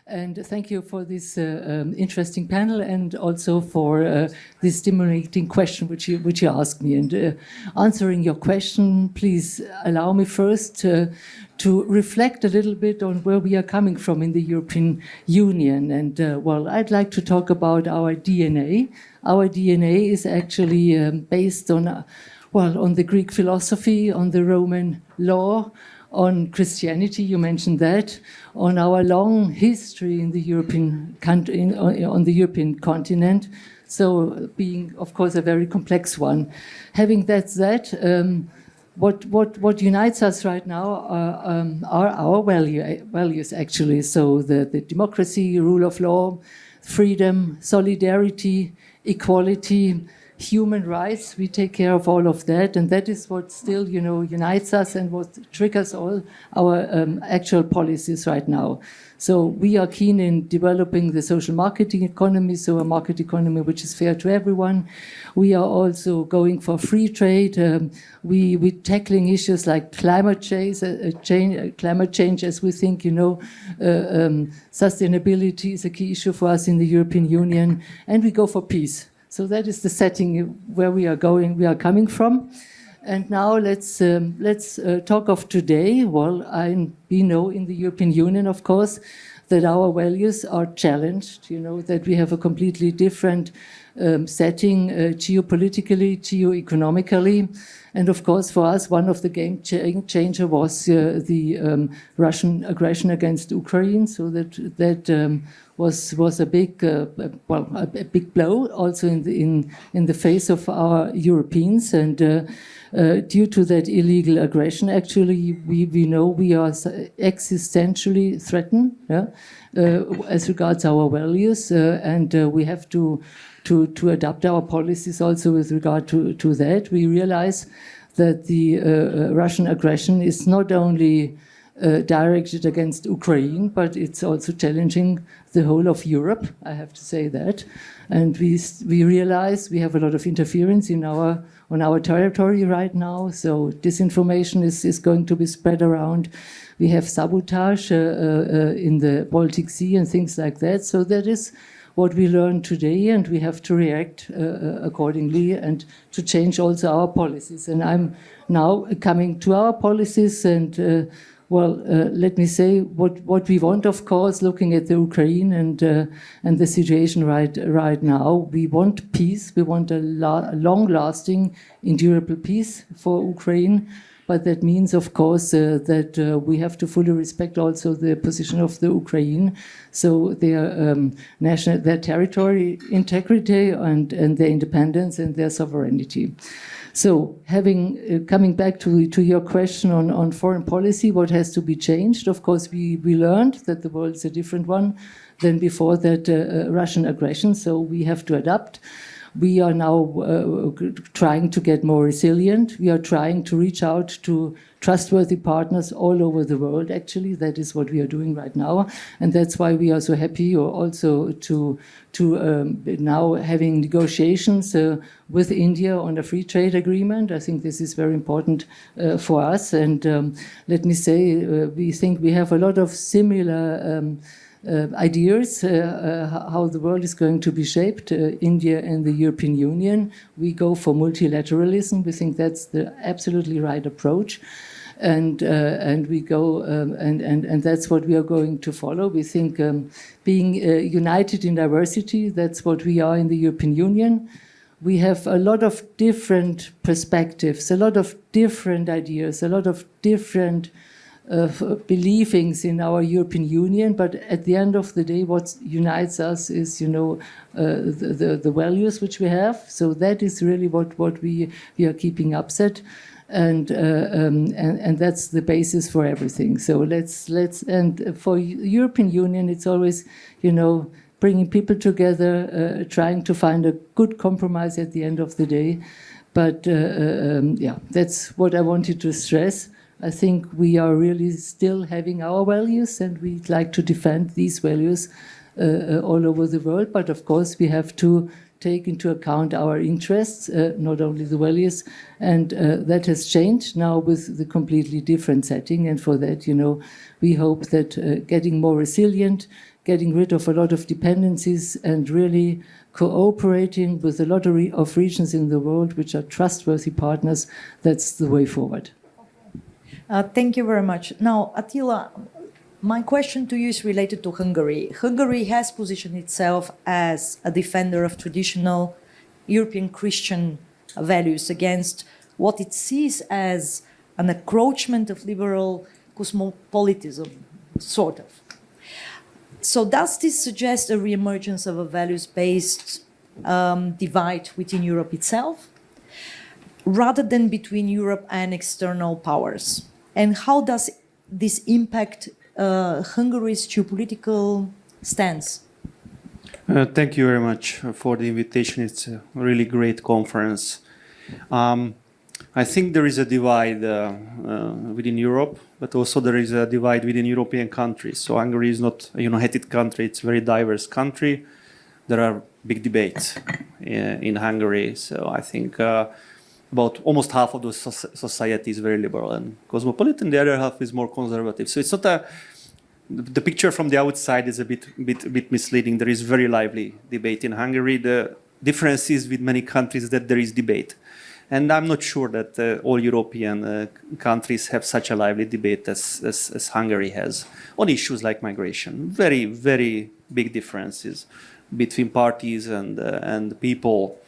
And thank you for this interesting panel, and also for this stimulating question which you asked me. And answering your question, please allow me first to reflect a little bit on where we are coming from in the European Union. And well, I'd like to talk about our DNA. Our DNA is actually based on, well, on the Greek philosophy, on the Roman law, on Christianity, you mentioned that, on our long history in the European country, on the European continent. So being, of course, a very complex one. Having that said, what unites us right now are our values, actually. So the democracy, rule of law, freedom, solidarity, equality, human rights. We take care of all of that, and that is what still, unites us and what triggers all our actual policies right now. So we are keen in developing the social marketing economy, so a market economy which is fair to everyone. We are also going for free trade. We're tackling issues like climate change, as we think, sustainability is a key issue for us in the European Union, and we go for peace. So that is the setting where we are coming from. And now let's talk of today. Well, we know in the European Union, of course, that our values are challenged, that we have a completely different setting geopolitically, geo-economically. And of course, for us, one of the game changer was the Russian aggression against Ukraine. So that was a big big blow also in the face of our Europeans. And due to that illegal aggression, actually, we know we are existentially threatened as regards our values, and we have to adapt our policies also with regard to that. We realize that the Russian aggression is not only directed against Ukraine, but it's also challenging the whole of Europe, I have to say that. And we realize we have a lot of interference on our territory right now, so disinformation is going to be spread around. We have sabotage in the Baltic Sea and things like that. So that is what we learned today, and we have to react accordingly and to change also our policies. And I'm now coming to our policies, and let me say what we want, of course, looking at the Ukraine and the situation right now. We want peace. We want a long-lasting, endurable peace for Ukraine. But that means, of course, that we have to fully respect also the position of the Ukraine, so their territory integrity and their independence and their sovereignty. So, coming back to your question on foreign policy, what has to be changed? Of course, we learned that the world is a different one than before that Russian aggression. So we have to adapt. We are now trying to get more resilient. We are trying to reach out to trustworthy partners all over the world, actually. That is what we are doing right now. And that's why we are so happy also to now having negotiations with India on a free trade agreement. I think this is very important for us. And let me say, we think we have a lot of similar ideas how the world is going to be shaped, India and the European Union. We go for multilateralism. We think that's the absolutely right approach, and we go and that's what we are going to follow. We think being united in diversity, that's what we are in the European Union. We have a lot of different perspectives, a lot of different ideas, a lot of different believings in our European Union, but at the end of the day, what unites us is, the values which we have. So that is really what we are keeping upset, and that's the basis for everything. So let's and for European Union, it's always, bringing people together, trying to find a good compromise at the end of the day. But that's what I wanted to stress. I think we are really still having our values, and we'd like to defend these values all over the world. But of course, we have to take into account our interests, not only the values, and that has changed now with the completely different setting. And for that, we hope that getting more resilient, getting rid of a lot of dependencies, and really cooperating with a lot of regions in the world which are trustworthy partners, that's the way forward. Thank you very much. Now, Attila, my question to you is related to Hungary. Hungary has positioned itself as a defender of traditional European Christian values against what it sees as an encroachment of liberal cosmopolitanism, sort of. So does this suggest a reemergence of a values-based divide within Europe itself, rather than between Europe and external powers? And how does this impact Hungary's geopolitical stance? Thank you very much for the invitation. It's a really great conference. I think there is a divide within Europe, but also there is a divide within European countries. So Hungary is not a united country, it's a very diverse country. There are big debates in Hungary. So I think about almost half of the society is very liberal and cosmopolitan, the other half is more conservative. So it's not the picture from the outside is a bit misleading. There is very lively debate in Hungary. The difference is with many countries that there is debate. And I'm not sure that all European countries have such a lively debate as Hungary has on issues like migration. Very, very big differences between parties and people.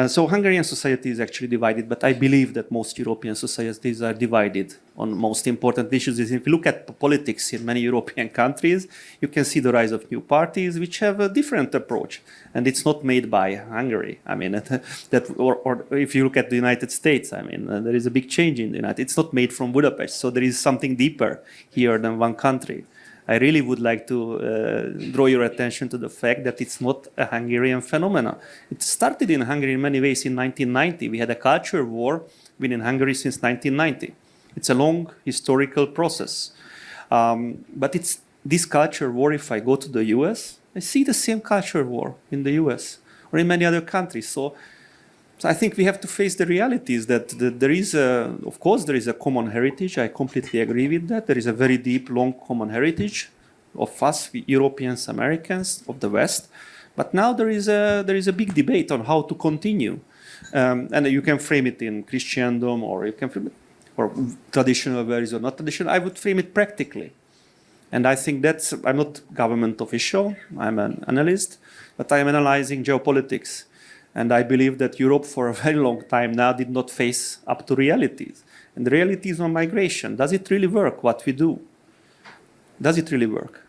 So Hungarian society is actually divided, but I believe that most European societies are divided on most important issues. If you look at politics in many European countries, you can see the rise of new parties which have a different approach. And it's not made by Hungary. I mean, or if you look at the United States, I mean, there is a big change in the United States. It's not made from Budapest. So there is something deeper here than one country. I really would like to draw your attention to the fact that it's not a Hungarian phenomenon. It started in Hungary in many ways in 1990. We had a culture war within Hungary since 1990. It's a long historical process. But it's this culture war, if I go to the US, I see the same culture war in the US or in many other countries. So I think we have to face the realities that there is of course, there is a common heritage. I completely agree with that. There is a very deep, long common heritage of us, Europeans, Americans, of the West. But now there is a big debate on how to continue. And you can frame it in Christendom, or you can frame it or traditional values or not traditional. I would frame it practically. And I think I'm not government official, I'm an analyst, but I am analyzing geopolitics. And I believe that Europe for a very long time now did not face up to realities. And the realities on migration, does it really work, what we do? Does it really work?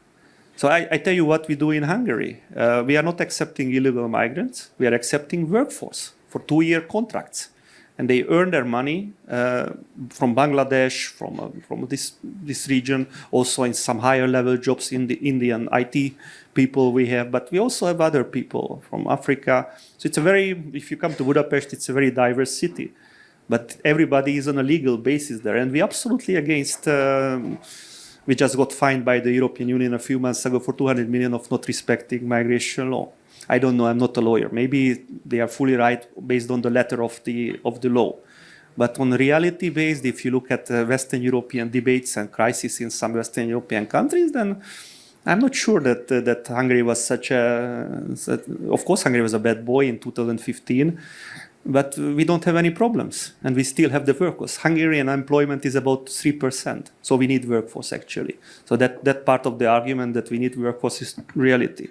So I tell you what we do in Hungary. We are not accepting illegal migrants. We are accepting workforce for 2-year contracts. And they earn their money from Bangladesh, from this region, also in some higher level jobs in the Indian IT people we have, but we also have other people from Africa. So it's if you come to Budapest, it's a very diverse city. But everybody is on a legal basis there. And we absolutely against, we just got fined by the European Union a few months ago for 200 million of not respecting migration law. I don't know, I'm not a lawyer. Maybe they are fully right based on the letter of the law. But on reality based, if you look at Western European debates and crises in some Western European countries, then I'm not sure that Hungary was of course Hungary was a bad boy in 2015, but we don't have any problems and we still have the workforce. Hungarian unemployment is about 3%, so we need workforce actually. So that part of the argument that we need workforce is reality.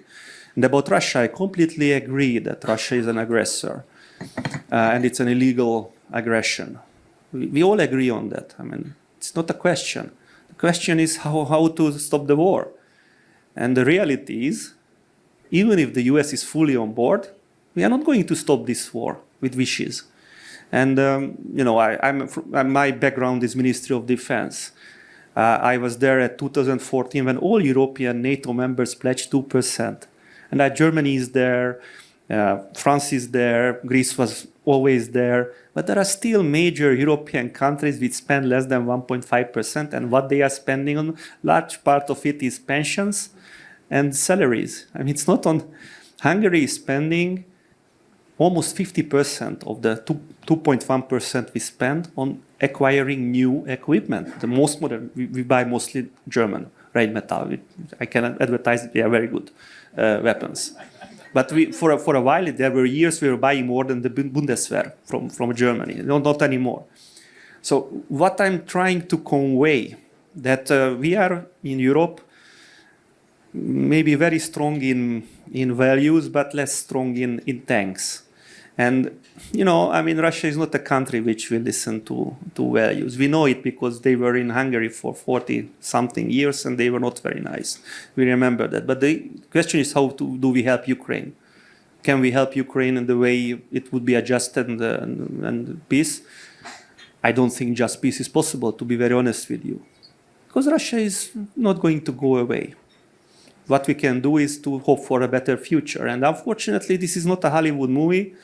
And about Russia, I completely agree that Russia is an aggressor and it's an illegal aggression. We all agree on that. I mean, it's not a question. The question is how to stop the war. And the reality is, even if the US is fully on board, we are not going to stop this war with wishes. And, my background is Ministry of Defense. I was there at 2014 when all European NATO members pledged 2%. And Germany is there, France is there, Greece was always there. But there are still major European countries which spend less than 1.5%. And what they are spending on, large part of it is pensions and salaries. I mean, it's not on Hungary is spending almost 50% of the 2.1% we spend on acquiring new equipment. The most modern, we buy mostly German Rheinmetall. I cannot advertise it, they are very good weapons. But for a while, there were years we were buying more than the Bundeswehr from Germany. No, not anymore. So what I'm trying to convey, that we are in Europe maybe very strong in values, but less strong in tanks. And, you know, I mean, Russia is not a country which will listen to values. We know it because they were in Hungary for 40-something years and they were not very nice. We remember that. But the question is, how do we help Ukraine? Can we help Ukraine in the way it would be adjusted and peace? I don't think just peace is possible, to be very honest with you. Because Russia is not going to go away. What we can do is to hope for a better future. And unfortunately, this is not a Hollywood movie.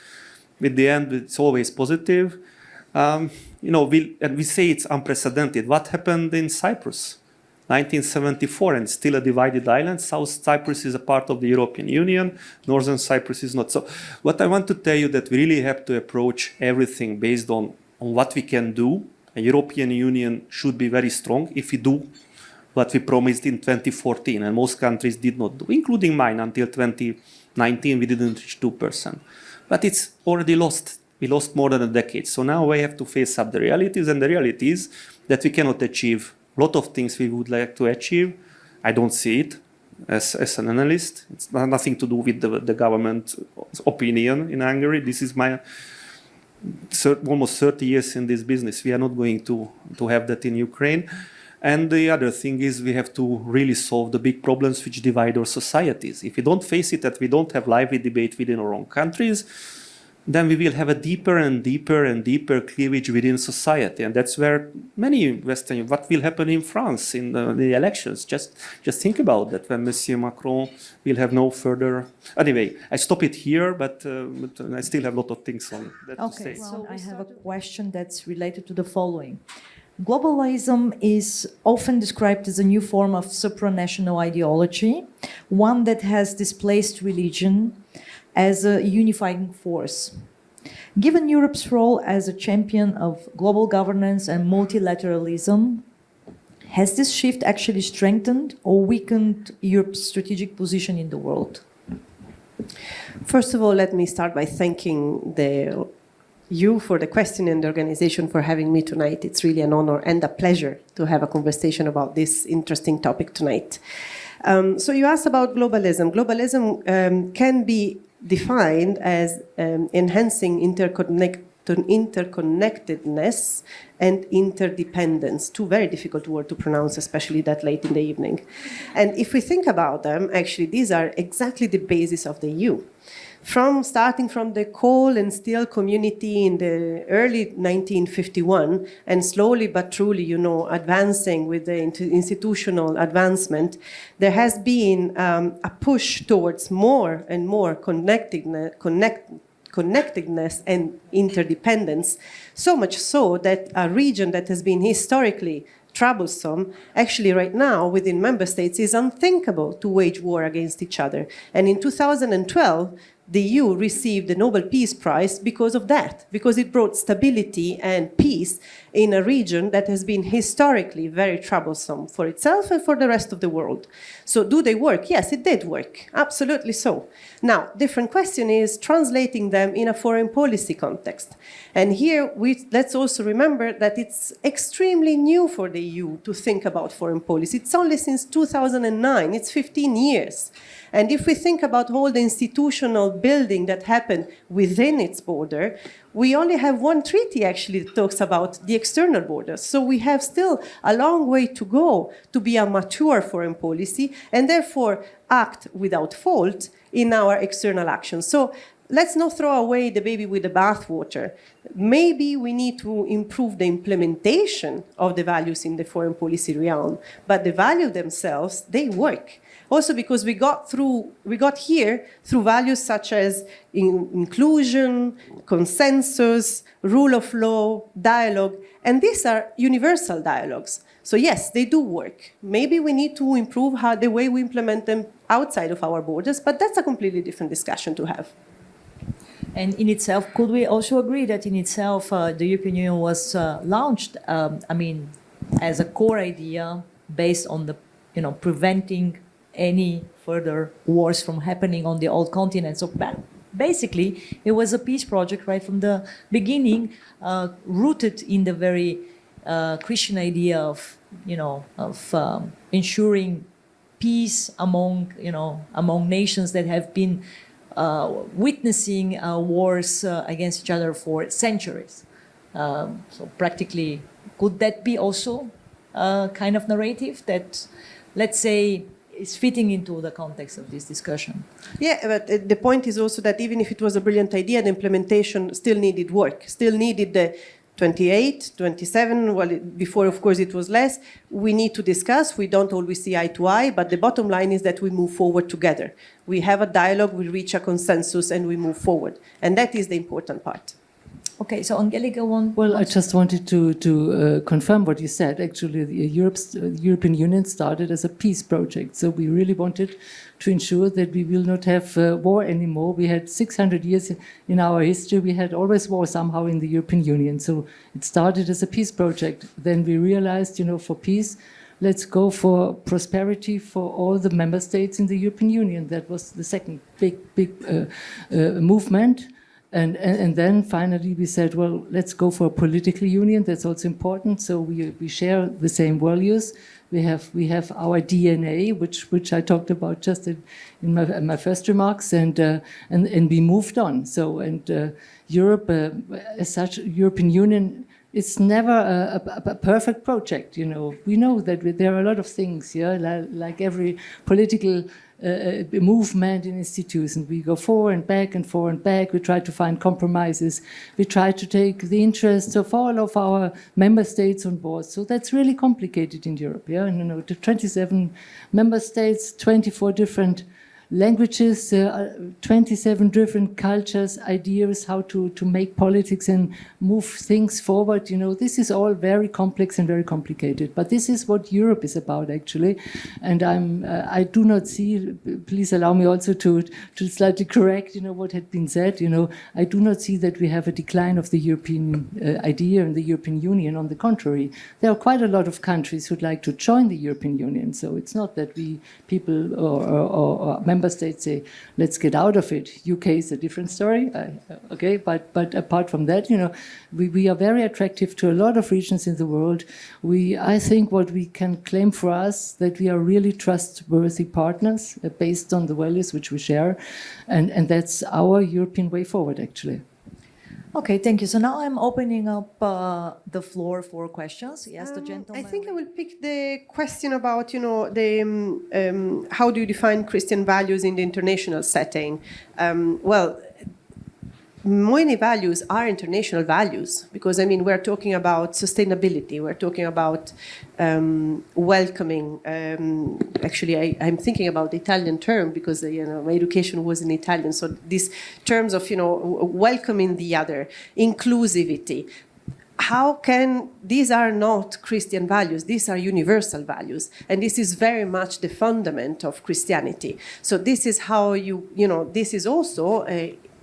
With the end, it's always positive. You know, we say it's unprecedented. What happened in Cyprus? 1974, and still a divided island. South Cyprus is a part of the European Union. Northern Cyprus is not. So what I want to tell you that we really have to approach everything based on what we can do. A European Union should be very strong if we do what we promised in 2014, and most countries did not do, including mine. Until 2019, we didn't reach 2%. But it's already lost. We lost more than a decade. So now we have to face up the realities, and the reality is that we cannot achieve a lot of things we would like to achieve. I don't see it as an analyst. It's nothing to do with the government opinion in Hungary. This is my almost 30 years in this business. We are not going to have that in Ukraine. And the other thing is we have to really solve the big problems which divide our societies. If we don't face it, that we don't have lively debate within our own countries, then we will have a deeper and deeper and deeper cleavage within society. And that's where many Western, what will happen in France in the elections? Just think about that when Monsieur Macron will have no further. Anyway, I stop it here, but I still have a lot of things on that to say. Okay, so I have a question that's related to the following. Globalism is often described as a new form of supranational ideology, one that has displaced religion as a unifying force. Given Europe's role as a champion of global governance and multilateralism, has this shift actually strengthened or weakened Europe's strategic position in the world? First of all, let me start by thanking you for the question and the organization for having me tonight. It's really an honor and a pleasure to have a conversation about this interesting topic tonight. So you asked about globalism. Globalism can be defined as enhancing interconnectedness and interdependence. Two very difficult words to pronounce, especially that late in the evening. And if we think about them, actually, these are exactly the basis of the EU. Starting from the coal and steel community in the early 1951, and slowly but truly, advancing with the institutional advancement, there has been a push towards more and more connectedness and interdependence, so much so that a region that has been historically troublesome, actually right now within member states is unthinkable to wage war against each other. And in 2012, the EU received the Nobel Peace Prize because of that, because it brought stability and peace in a region that has been historically very troublesome for itself and for the rest of the world. So do they work? Yes, it did work. Absolutely so. Now, different question is translating them in a foreign policy context. And here, let's also remember that it's extremely new for the EU to think about foreign policy. It's only since 2009. It's 15 years. And if we think about all the institutional building that happened within its border, we only have one treaty actually that talks about the external borders. So we have still a long way to go to be a mature foreign policy and therefore act without fault in our external actions. So let's not throw away the baby with the bathwater. Maybe we need to improve the implementation of the values in the foreign policy realm, but the values themselves, they work. Also because we got here through values such as inclusion, consensus, rule of law, dialogue, and these are universal dialogues. So yes, they do work. Maybe we need to improve the way we implement them outside of our borders, but that's a completely different discussion to have. And in itself, could we also agree that in itself the European Union was launched, as a core idea based on the, preventing any further wars from happening on the old continent. So basically, it was a peace project right from the beginning, rooted in the very Christian idea of, ensuring peace among nations that have been witnessing wars against each other for centuries. So practically, could that be also a kind of narrative that, let's say, is fitting into the context of this discussion? Yeah, but the point is also that even if it was a brilliant idea, the implementation still needed work, still needed the 28, 27, well, before, of course, it was less. We need to discuss. We don't always see eye to eye, but the bottom line is that we move forward together. We have a dialogue, we reach a consensus, and we move forward. And that is the important part. Okay, so Angelica, Well, I just wanted to confirm what you said. Actually, the European Union started as a peace project. So we really wanted to ensure that we will not have war anymore. We had 600 years in our history. We had always war somehow in the European Union. So it started as a peace project. Then we realized, for peace, let's go for prosperity for all the member states in the European Union. That was the second big movement. And then finally we said, well, let's go for a political union. That's also important. So we share the same values. We have our DNA, which I talked about just in my first remarks, and we moved on. So Europe, as such, European Union. It's never a perfect project, We know that there are a lot of things, like every political movement in institutions. We go forward and back and forward and back. We try to find compromises. We try to take the interests of all of our member states on board. So that's really complicated in Europe, The 27 member states, 24 different languages, 27 different cultures, ideas, how to make politics and move things forward. This is all very complex and very complicated. But this is what Europe is about, actually. And I do not see, please allow me also to slightly correct, what had been said. I do not see that we have a decline of the European idea and the European Union. On the contrary, there are quite a lot of countries who'd like to join the European Union. So it's not that people or member states say, let's get out of it. UK is a different story, okay? But apart from that, we are very attractive to a lot of regions in the world. I think what we can claim for us, that we are really trustworthy partners based on the values which we share, and that's our European way forward, actually. Okay, thank you. So now I'm opening up the floor for questions. Yes, the gentleman. I think I will pick the question about, how do you define Christian values in the international setting? Well, many values are international values because, we're talking about sustainability, we're talking about welcoming. Actually, I'm thinking about the Italian term because, my education was in Italian. So these terms of, welcoming the other, inclusivity. These are not Christian values, these are universal values. And this is very much the fundament of Christianity. So this is how this is also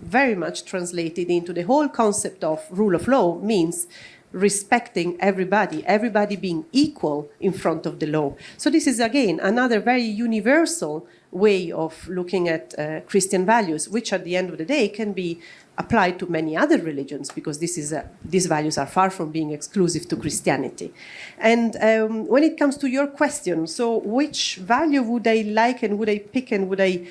very much translated into the whole concept of rule of law, means respecting everybody being equal in front of the law. So this is, again, another very universal way of looking at Christian values, which at the end of the day can be applied to many other religions, because these values are far from being exclusive to Christianity. And when it comes to your question, so which value would I like and would I pick and would I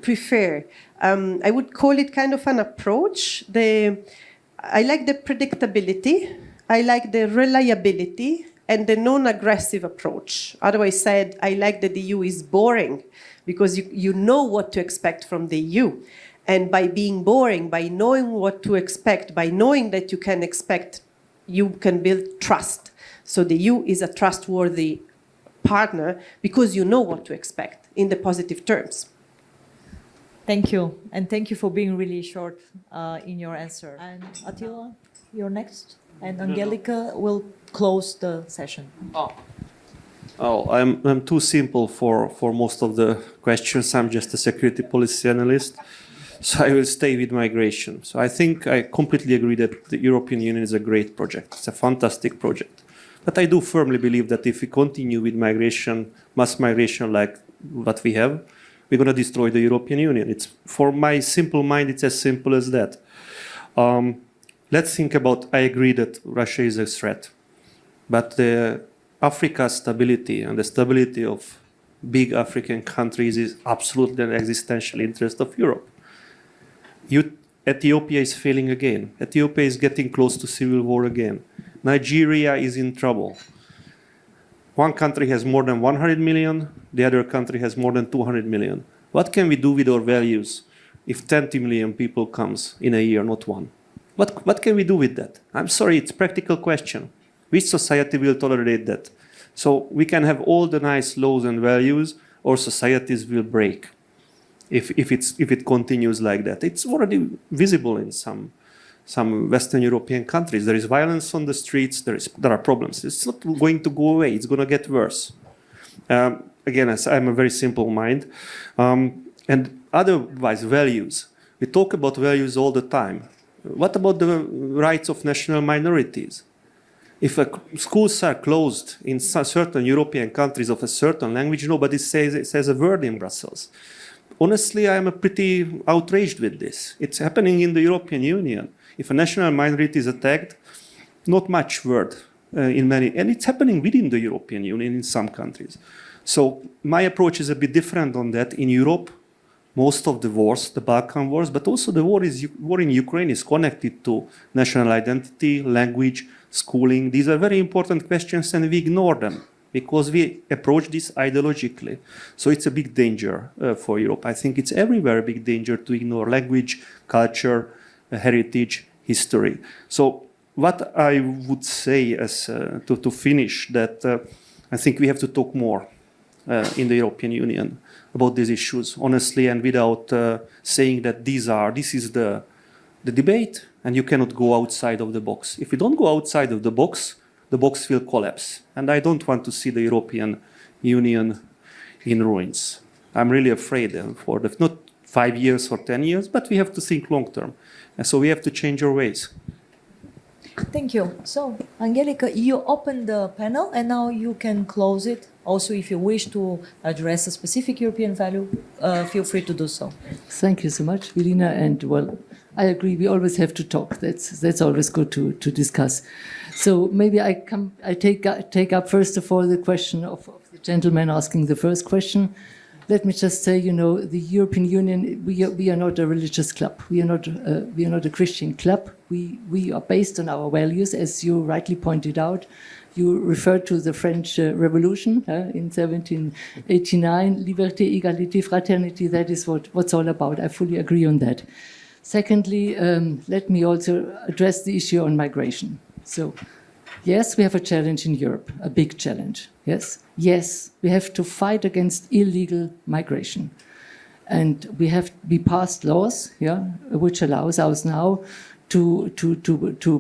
prefer? I would call it kind of an approach. I like the predictability, I like the reliability, and the non-aggressive approach. Otherwise said, I like that the EU is boring, because you know what to expect from the EU. And by being boring, by knowing what to expect, by knowing that you can expect, you can build trust. So the EU is a trustworthy partner because you know what to expect in the positive terms. Thank you. And thank you for being really short in your answer. And Attila, you're next. And Angelica will close the session. I'm too simple for most of the questions. I'm just a security policy analyst. So I will stay with migration. So I think I completely agree that the European Union is a great project. It's a fantastic project. But I do firmly believe that if we continue with migration, mass migration like what we have, we're going to destroy the European Union. It's, for my simple mind, it's as simple as that. Let's think about, I agree that Russia is a threat. But Africa's stability and the stability of big African countries is absolutely an existential interest of Europe. Ethiopia is failing again. Ethiopia is getting close to civil war again. Nigeria is in trouble. One country has more than 100 million, the other country has more than 200 million. What can we do with our values if 20 million people comes in a year, not one? What can we do with that? I'm sorry, it's a practical question. Which society will tolerate that? So we can have all the nice laws and values, or societies will break if it continues like that. It's already visible in some Western European countries. There is violence on the streets. There are problems. It's not going to go away. It's going to get worse. Again, I'm a very simple mind. And otherwise, values. We talk about values all the time. What about the rights of national minorities? If schools are closed in certain European countries of a certain language, nobody says a word in Brussels. Honestly, I am pretty outraged with this. It's happening in the European Union. If a national minority is attacked, not much word in many, and it's happening within the European Union in some countries. So my approach is a bit different on that. In Europe, most of the wars, the Balkan wars, but also the war in Ukraine is connected to national identity, language, schooling. These are very important questions, and we ignore them because we approach this ideologically. So it's a big danger for Europe. I think it's everywhere a big danger to ignore language, culture, heritage, history. So what I would say as to finish that I think we have to talk more in the European Union about these issues, honestly, and without saying that this is the debate, and you cannot go outside of the box. If you don't go outside of the box will collapse. And I don't want to see the European Union in ruins. I'm really afraid for not 5 years or 10 years, but we have to think long term. And so we have to change our ways. Thank you. So, Angelica, you opened the panel and now you can close it. Also, if you wish to address a specific European value, feel free to do so. Thank you so much, Irina. And well, I agree. We always have to talk. That's always good to discuss. So maybe I take up first of all the question of the gentleman asking the first question. Let me just say, the European Union, we are not a religious club. We are not a Christian club. We are based on our values, as you rightly pointed out. You referred to the French Revolution in 1789, liberté, égalité, fraternity. That is what's all about. I fully agree on that. Secondly, let me also address the issue on migration. So, yes, we have a challenge in Europe, a big challenge. Yes, we have to fight against illegal migration. And we passed laws, which allows us now to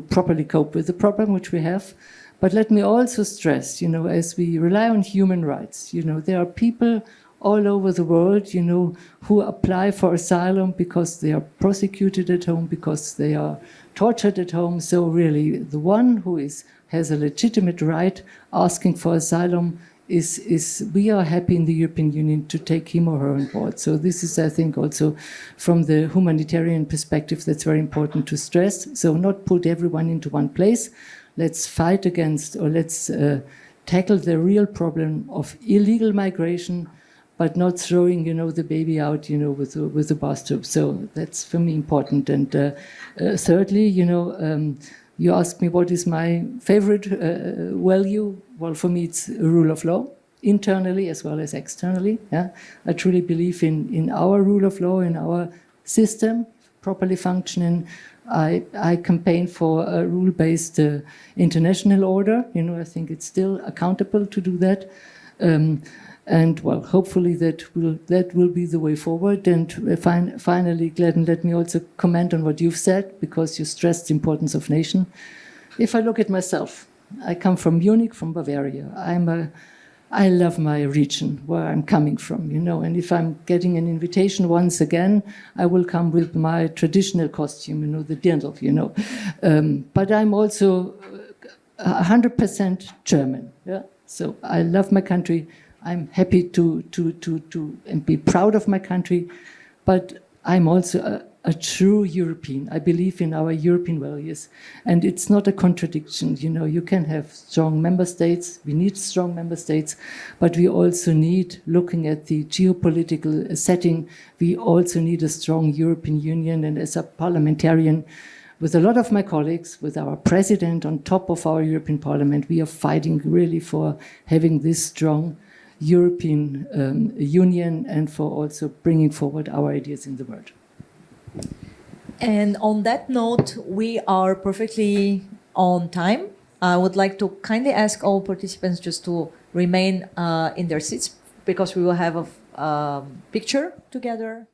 properly cope with the problem which we have. But let me also stress, as we rely on human rights, there are people all over the world, who apply for asylum because they are prosecuted at home, because they are tortured at home. So really, the one who has a legitimate right asking for asylum we are happy in the European Union to take him or her on board. So this is, I think, also from the humanitarian perspective, that's very important to stress. So not put everyone into one place. Let's fight against, or let's tackle the real problem of illegal migration, but not throwing, the baby out, with the bathtub. So that's for me important. And thirdly, you asked me what is my favorite value. Well, for me, it's a rule of law, internally as well as externally. I truly believe in our rule of law, in our system, properly functioning. I campaign for a rule-based international order. I think it's still accountable to do that. And well, hopefully that will be the way forward. And finally, Gladden, let me also comment on what you've said, because you stressed the importance of nation. If I look at myself, I come from Munich, from Bavaria. I'm a I love my region, where I'm coming from, you know, and if I'm getting an invitation once again, I will come with my traditional costume, you know, the dirndl, you know. But I'm also 100% German, yeah? So I love my country. I'm happy to and be proud of my country, but I'm also a true European. I believe in our European values, and it's not a contradiction. You know, you can have strong member states. We need strong member states, but we also need, looking at the geopolitical setting, we also need a strong European Union. And as a parliamentarian, with a lot of my colleagues, with our president on top of our European Parliament, we are fighting really for having this strong European Union and for also bringing forward our ideas in the world. And on that note, we are perfectly on time. I would like to kindly ask all participants just to remain in their seats because we will have a picture together.